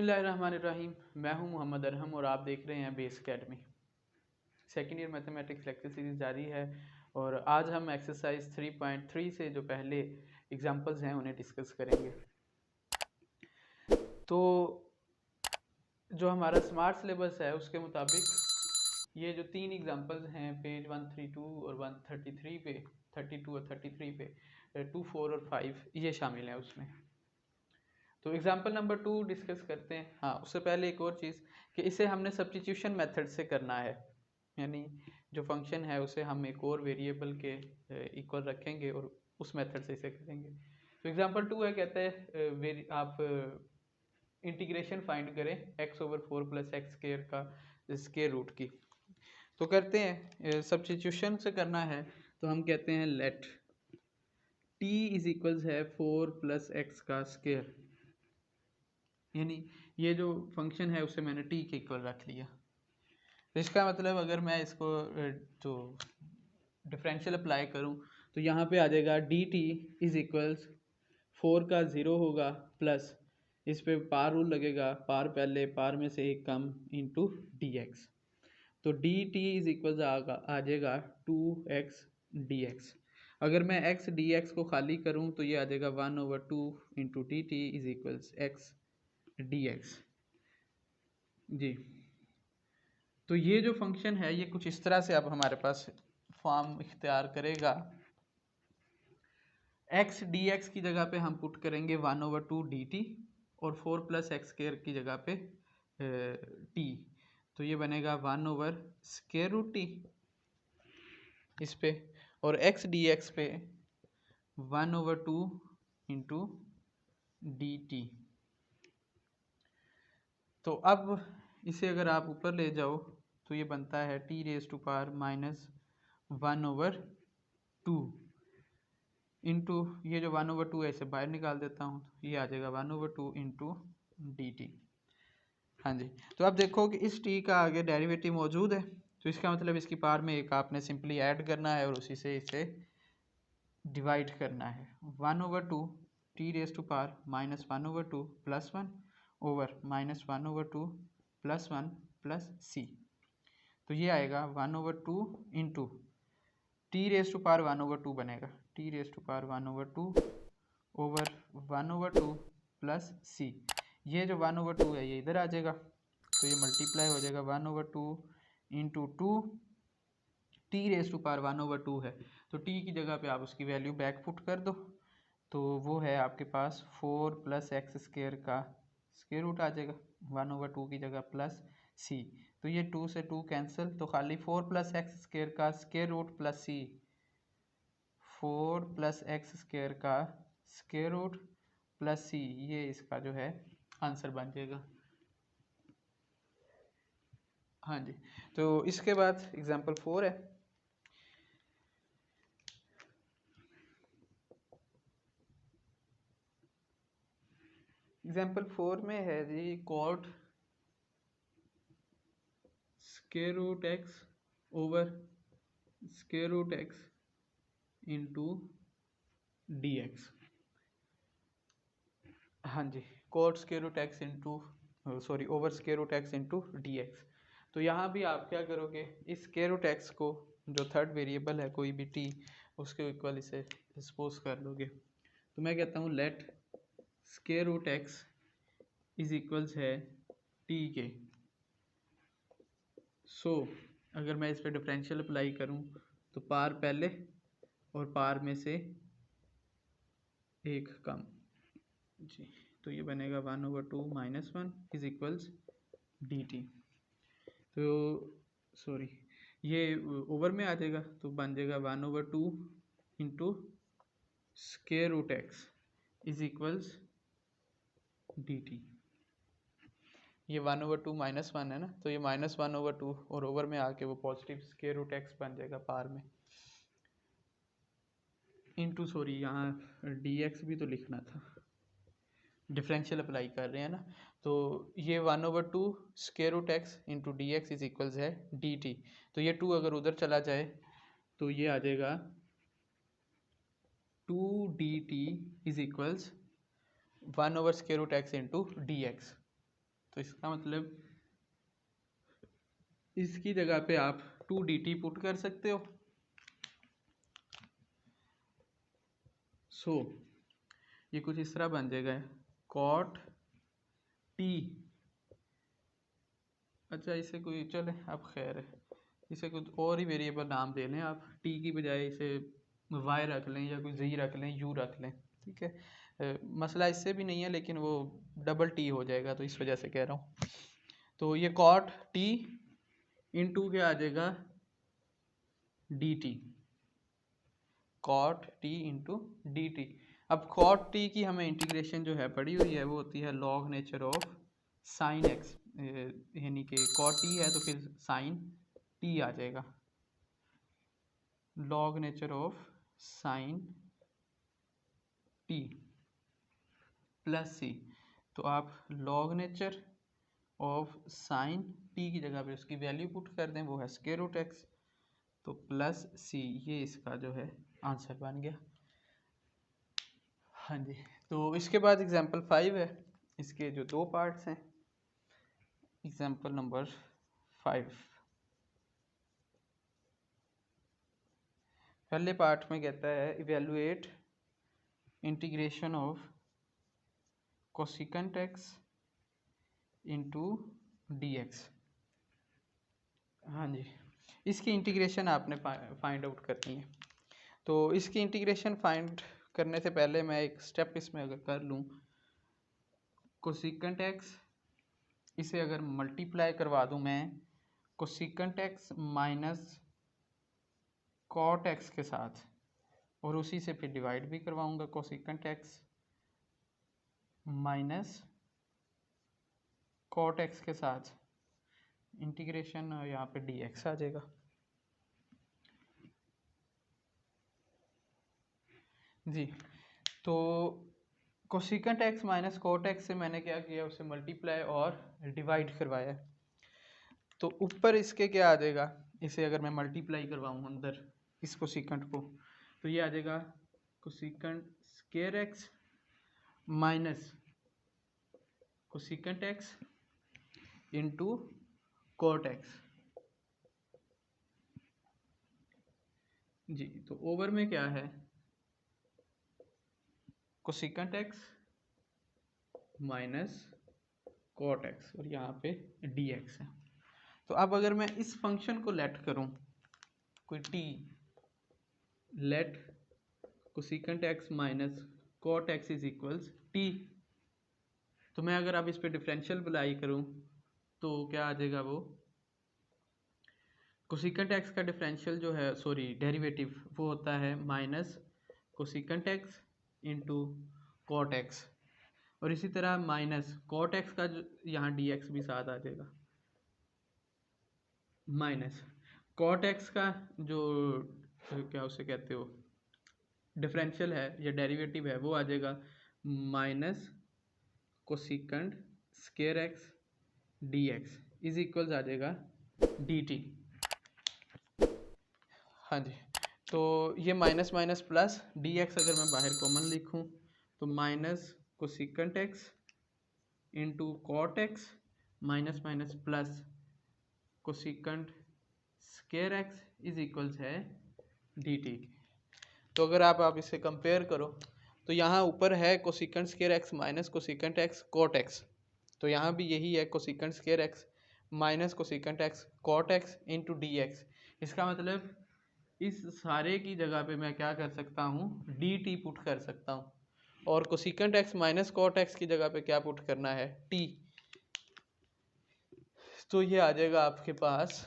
बिस्मिल्लाहिर्रहमानिर्रहीम। मैं हूं मोहम्मद अरहम और आप देख रहे हैं base academy. Second year mathematics lecture series जारी है और आज हम एक्सरसाइज 3.3 से जो पहले एग्जांपल्स हैं उन्हें डिस्कस करेंगे। तो जो हमारा स्मार्ट सिलेबस है उसके मुताबिक ये जो तीन एग्जांपल्स हैं पेज 132 और 133 पे, 32 और 33 पे 2, 4 और 5 ये शामिल हैं उसमें। तो एग्जांपल नंबर 2 डिस्कस करते हैं। हाँ, उससे पहले एक और चीज़ कि इसे हमने सब्स्टिट्यूशन मेथड से करना है, यानी जो फंक्शन है उसे हम एक और वेरिएबल के इक्वल रखेंगे और उस मेथड से इसे करेंगे। तो एग्जांपल 2 है, कहते हैं आप इंटीग्रेशन फाइंड करें x/4 + x² का स्क्वायर रूट की। तो करते हैं, सब्स्टिट्यूशन से करना है तो हम कहते हैं लेट t = है 4 + x का स्क्वायर, यानी ये जो फंक्शन है उसे मैंने t के इक्वल रख लिया। तो इसका मतलब अगर मैं इसको जो डिफरेंशियल अप्लाई करूं तो यहाँ पे आ जाएगा dt = 4 का 0 होगा प्लस इस पे पार रूल लगेगा, पार पहले पार में से एक कम इंटू dx। तो dt आ जाएगा 2x dx। अगर मैं x dx को खाली करूं तो ये आ जाएगा 1/2 इंटू dt = x dx जी। तो ये जो फंक्शन है ये कुछ इस तरह से अब हमारे पास फॉर्म इख्तियार करेगा। x dx की जगह पे हम पुट करेंगे 1/2 dt और 4 + x² की जगह पे t, तो ये बनेगा 1/√t इस पे, और x dx पे 1/2 इंटू dt। तो अब इसे अगर आप ऊपर ले जाओ तो ये बनता है t⁻⁻1/2 इंटू ये जो 1/2 है इसे बाहर निकाल देता हूँ, तो ये आ जाएगा 1/2 इंटू dt। हाँ जी, तो अब देखो कि इस t का आगे डेरिवेटिव मौजूद है, तो इसका मतलब इसकी पावर में एक आपने सिंपली ऐड करना है और उसी से इसे डिवाइड करना है। 1/2 t⁻⁻1/2 + 1 ओवर -1/2 + 1 प्लस c, तो ये आएगा 1/2 इंटू t⁻1/2 बनेगा t⁻1/2 ओवर 1/2 प्लस c। ये जो 1/2 है ये इधर आ जाएगा, तो ये मल्टीप्लाई हो जाएगा 1/2 इंटू 2 t⁻1/2 है, तो t की जगह पे आप उसकी वैल्यू बैक पुट कर दो, तो वो है आपके पास 4 + x² का स्क्वायर रूट आ जाएगा 1/2 की जगह प्लस c। तो ये 2 से 2 कैंसिल, तो खाली 4 + x² का square root plus c, 4 + x² का स्क्वायर रूट प्लस c, ये इसका जो है आंसर बन जाएगा। हाँ जी, तो इसके बाद एग्जांपल 4 है। एग्जांपल 4 में है जी cot √x over √x into dx। हाँ जी, cot √x into over √x into dx। तो यहाँ भी आप क्या करोगे, इस √x को जो थर्ड वेरिएबल है कोई भी t उसके इक्वल इसे सपोज कर लोगे। तो मैं कहता हूँ लेट √x = है t के। सो अगर मैं इस पर डिफरेंशियल अप्लाई करूं तो पार पहले और पार में से एक कम जी, तो ये बनेगा 1/2 - 1 = dt। तो सॉरी ये ओवर में आ जाएगा, तो बन जाएगा 1/2 इंटू √x = dt। ये 1/2 - 1 है ना, तो ये -1/2 और ओवर में आके वो पॉजिटिव √x बन जाएगा पार में इंटू सॉरी यहाँ dx भी तो लिखना था, डिफरेंशियल अप्लाई कर रहे हैं ना। तो ये 1/2 √x इंटू dx = है dt। तो ये 2 अगर उधर चला जाए तो ये आ जाएगा 2 dt = 1/√x इंटू dx। तो इसका मतलब इसकी जगह पे आप 2dt पुट कर सकते हो। सो ये कुछ इस तरह बन जाएगा cot t। अच्छा इसे कोई चले अब खैर है, इसे कुछ और ही वेरिएबल नाम दे लें आप, t की बजाय इसे y रख लें या कोई z रख लें, u रख लें, ठीक है। मसला इससे भी नहीं है लेकिन वो डबल t हो जाएगा तो इस वजह से कह रहा हूँ। तो ये cot t इंटू क्या आ जाएगा dt, cot t into dt। अब cot t की हमें इंटीग्रेशन जो है पड़ी हुई है वो होती है log nature of sign x, यानी कि cot t है तो फिर साइन t आ जाएगा, log nature of sign t plus c। तो आप log nature of sign t की जगह पे उसकी वैल्यू पुट कर दें, वो है स्क्वायर रूट x, तो प्लस c, ये इसका जो है आंसर बन गया। हाँ जी, तो इसके बाद एग्जांपल 5 है, इसके जो दो पार्ट्स हैं। एग्जांपल नंबर 5, पहले पार्ट में कहता है evaluate integration of cosecant x into dx। हाँ जी, इसकी इंटीग्रेशन आपने फाइंड आउट करनी है। तो इसकी इंटीग्रेशन फाइंड करने से पहले मैं एक स्टेप इसमें अगर कर लूँ, कोसिकेंट x, इसे अगर मल्टीप्लाई करवा दूँ मैं cosecant x minus cot x के साथ, और उसी से फिर डिवाइड भी करवाऊँगा cosecant x minus cot x के साथ, इंटीग्रेशन यहाँ पे dx आ जाएगा। जी, तो cosecant x minus cot x से मैंने क्या किया, उसे मल्टीप्लाई और डिवाइड करवाया। तो ऊपर इसके क्या आ जाएगा, इसे अगर मैं मल्टीप्लाई करवाऊँ अंदर इस कोसिकेंट को, तो ये आ जाएगा cosecant square x minus cosecant x into cot x। जी, तो ओवर में क्या है, cosecant x minus cot x और यहाँ पे dx है। तो अब अगर मैं इस फंक्शन को लेट करूँ कोई t, let cosecant x minus cot x is equals t, तो मैं अगर अब इस पे डिफरेंशियल अप्लाई करूँ तो क्या आ जाएगा, वो कोसिकेंट x का डिफरेंशियल जो है, सॉरी डेरिवेटिव, वो होता है minus cosecant x into cot x, और इसी तरह माइनस कॉट x का जो यहाँ dx भी साथ आ जाएगा, माइनस कॉट x का जो क्या उसे कहते हो डिफरेंशियल है या डेरिवेटिव है, वो आ जाएगा minus cosecant square x dx is equals आ जाएगा dt। हाँ जी, तो ये माइनस माइनस प्लस dx अगर मैं बाहर कॉमन लिखूँ तो minus cosecant x into cot x minus minus plus cosecant square x is equals है dt। तो अगर आप इसे कंपेयर करो तो यहाँ ऊपर है cosecant square x minus cosecant x cot x, तो यहाँ भी यही है cosecant square x minus cosecant x cot x into dx। इसका मतलब इस सारे की जगह पे मैं क्या कर सकता हूँ, dt पुट कर सकता हूँ, और cosecant x minus cot x की जगह पे क्या पुट करना है, t। तो ये आ जाएगा आपके पास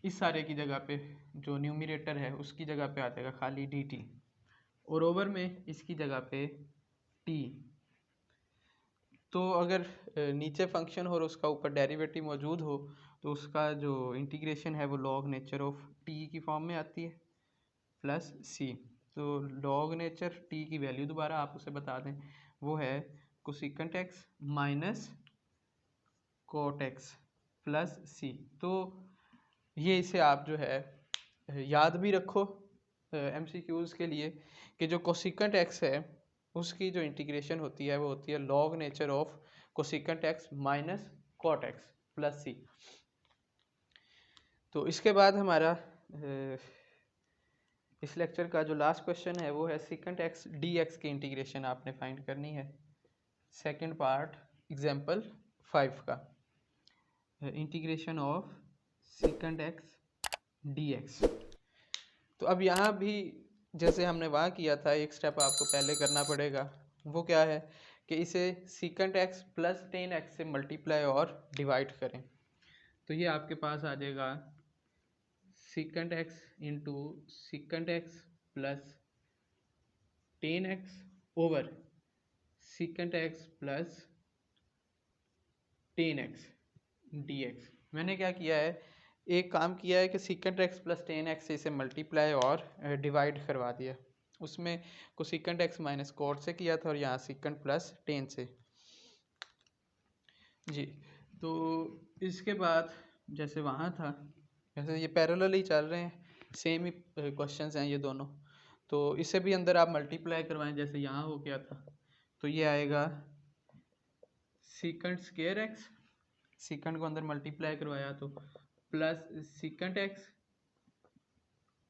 इस सारे की जगह पे जो न्यूमरेटर है उसकी जगह पे आ जाएगा खाली dt, और ओवर में इसकी जगह पे t। तो अगर नीचे फंक्शन हो और उसका ऊपर डेरिवेटिव मौजूद हो तो उसका जो इंटीग्रेशन है वो लॉग नेचर ऑफ t की फॉर्म में आती है प्लस c। तो लॉग नेचर t की वैल्यू दोबारा आप उसे बता दें, वो है cosecant x minus cot x plus c। तो ये इसे आप जो है याद भी रखो MCQs के लिए कि जो कोसिकेंट x है उसकी जो इंटीग्रेशन होती है वो होती है log nature of cosecant x minus cot x plus C. तो इसके बाद हमारा इस लेक्चर का जो लास्ट क्वेश्चन है वो है सीकेंट एक्स डी एक्स की इंटीग्रेशन आपने फाइंड करनी है। सेकंड पार्ट एग्जांपल 5 का integration of secant x D x. तो अब यहाँ भी जैसे हमने वहाँ किया था एक स्टेप आपको पहले करना पड़ेगा। वो क्या है कि इसे secant x plus tan x से मल्टीप्लाई और डिवाइड करें। तो ये आपके पास आ जाएगा secant x into secant x plus tan x over secant x plus tan x D x. मैंने क्या किया है, एक काम किया है कि secant x plus tan x से इसे मल्टीप्लाई और डिवाइड करवा दिया। उसमें को सीकेंट एक्स माइनस कॉट से किया था और यहाँ सीकेंट प्लस टेन से जी। तो इसके बाद जैसे वहाँ था वैसे ये पैरेलल ही चल रहे हैं, सेम ही क्वेश्चंस हैं ये दोनों। तो इसे भी अंदर आप मल्टीप्लाई करवाएं जैसे यहाँ हो गया था। तो ये आएगा सीकेंट स्क्वायर एक्स, सीकेंट को अंदर मल्टीप्लाई करवाया तो plus secant x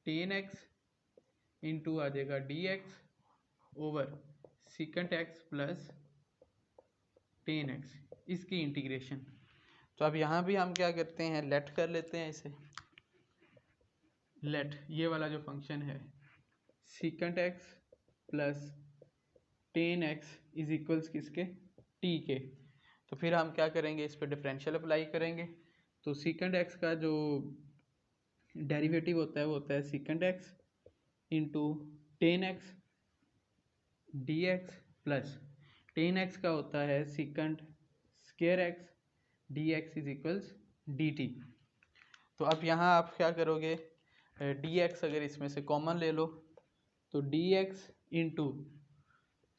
tan x into आ जाएगा d x over secant x plus tan x, इसकी इंटीग्रेशन। तो अब यहाँ भी हम क्या करते हैं, लेट कर लेते हैं इसे। लेट ये वाला जो फंक्शन है secant x plus tan x is equals किसके, टी के। तो फिर हम क्या करेंगे, इस पर डिफरेंशियल अप्लाई करेंगे। तो सीकेंट एक्स का जो डेरिवेटिव होता है वो होता है secant x into ten x D x plus tan x का होता है secant square x D x is equals D T. तो अब यहाँ आप क्या करोगे, डी एक्स अगर इसमें से कॉमन ले लो तो D x into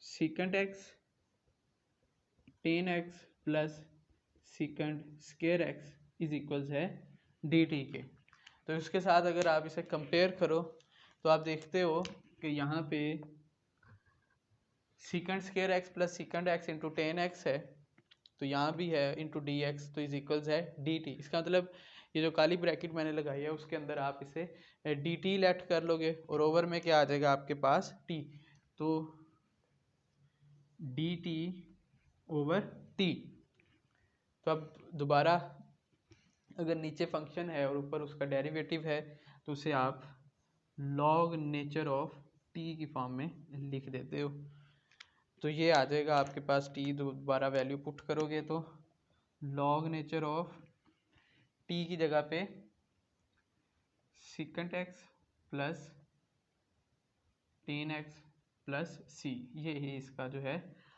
secant x tan x plus secant square x is equals है डी टी के। तो इसके साथ अगर आप इसे कंपेयर करो तो आप देखते हो कि यहाँ पे secant square x plus secant x into ten x है, तो यहाँ भी है इंटू डी एक्स, तो इज इक्वल्स है डी टी। इसका मतलब ये जो काली ब्रैकेट मैंने लगाई है उसके अंदर आप इसे डी टी लेट कर लोगे और ओवर में क्या आ जाएगा आपके पास टी। तो डी टी ओवर टी। तो अब दोबारा अगर नीचे फंक्शन है और ऊपर उसका डेरिवेटिव है तो उसे आप लॉग नेचर ऑफ टी की फॉर्म में लिख देते हो। तो ये आ जाएगा आपके पास टी, दोबारा वैल्यू पुट करोगे तो लॉग नेचर ऑफ टी की जगह पे secant x plus tan x plus C, ये ही इसका जो है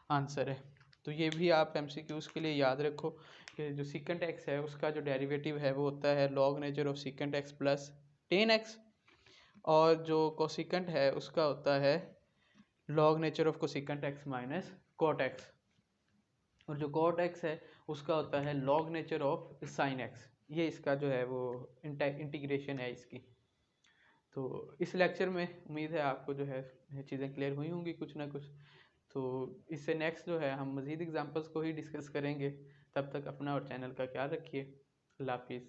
आंसर है। तो ये भी आप एमसीक्यूज़ के लिए याद रखो कि जो सीकेंट एक्स है उसका जो डेरिवेटिव है वो होता है log nature of secant x plus tan x, और जो कोसिकेंट है उसका होता है log nature of cosecant x minus cot x, और जो कॉट एक्स है उसका होता है log nature of sine x. ये इसका जो है वो इंटीग्रेशन है इसकी। तो इस लेक्चर में उम्मीद है आपको जो है चीज़ें क्लियर हुई होंगी कुछ ना कुछ। तो इससे नेक्स्ट जो है हम मज़ीद एग्जांपल्स को ही डिस्कस करेंगे। तब तक अपना और चैनल का ख्याल रखिए। अल्लाह हाफिज़।